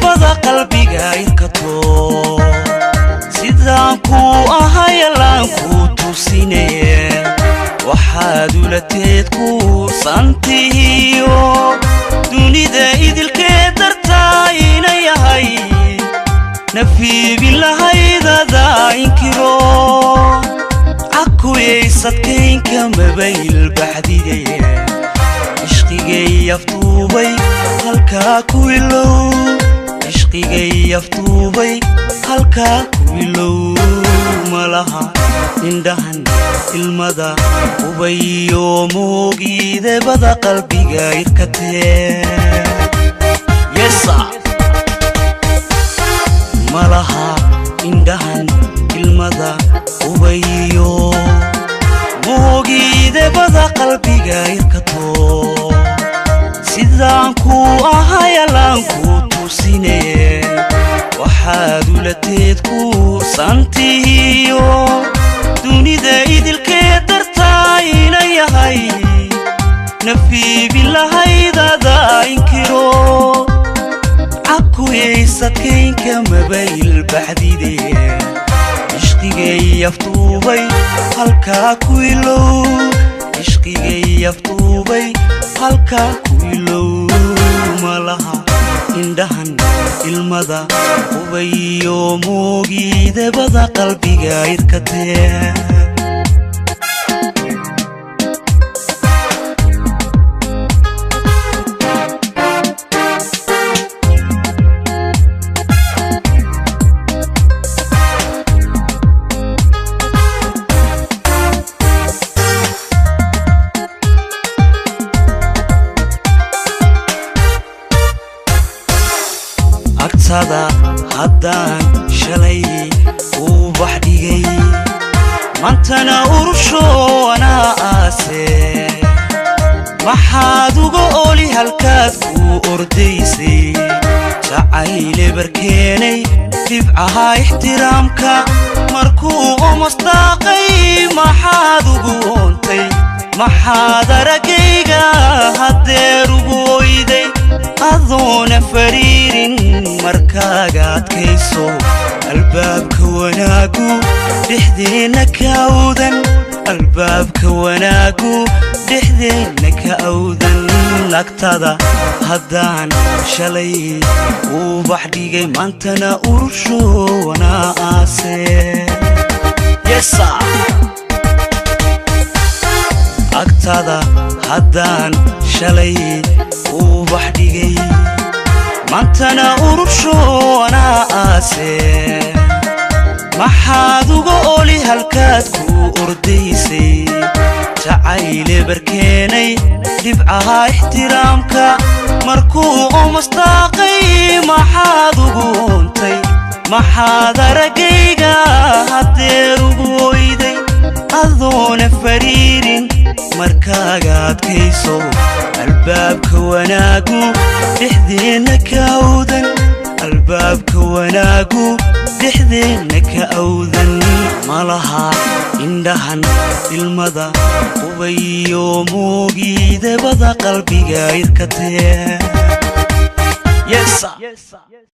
bada qalbiga irkato sidaan ku ahayalaan ku tusinaya waxaad ulateed ku santiyo dunida idilkeed dartaa inay yahay nafi bilahaydada inkiro عكويساتكينka mabayl baxdigay ishqigay aftuubay halka ku ilow ishqigay aftuubay halka ku ilow malaha indhahan ilmada ubayo moogiide bada qalbiga irkatee yesa malaha indhahan ilmada ubayo moogiide bada qalbiga irkato sidaan ku ahayalaan ku tusinaya waxaad ulateed ku santiyo dunida idilkeed dartaa inay yahay nafi bilahaydada inkiro عكويساتكينka mabayl baxdigay ishqigay aftuubay halka ku ilow ishqigay aftuubay halka ku ilow malaha indhahan ilmada ubayo moogiide bada qalbiga irkatee agtada haddaan shalay uu baxdigay maantana urusho anaa aase maxaad uga oli halkaad ku ordaysay jacayle barkeenay dhibcaha ixtiraamka markuu omastaaqay maxaad ugu oontay maxaad aragayga haddeer ugu oyday adoona fariirin markaaga adkayso albaabka wanaagu dhexdeena ka awdan albaabka wanaagu dhexdeena ka awdan agtada haddaan shalay uu baxdigay maantana urusho anaa aase yesa agtada haddaan shalay uu baxdigay maantana urusho anaa aase maxaad uga oli halkaad ku ordaysay jacayle barkeenay dhibcaha ixtiraamka markuu omastaaqay maxaad ugu oontay maxaad aragayga haddeer ugu oyday adoona fariirin markaaga adkayso albaabka wanaagu dhexdeena ka awdan albaabka wanaagu dhexdeena ka awdan malaha indhahan ilmada ubayo moogiide bada qalbiga irkatee yesa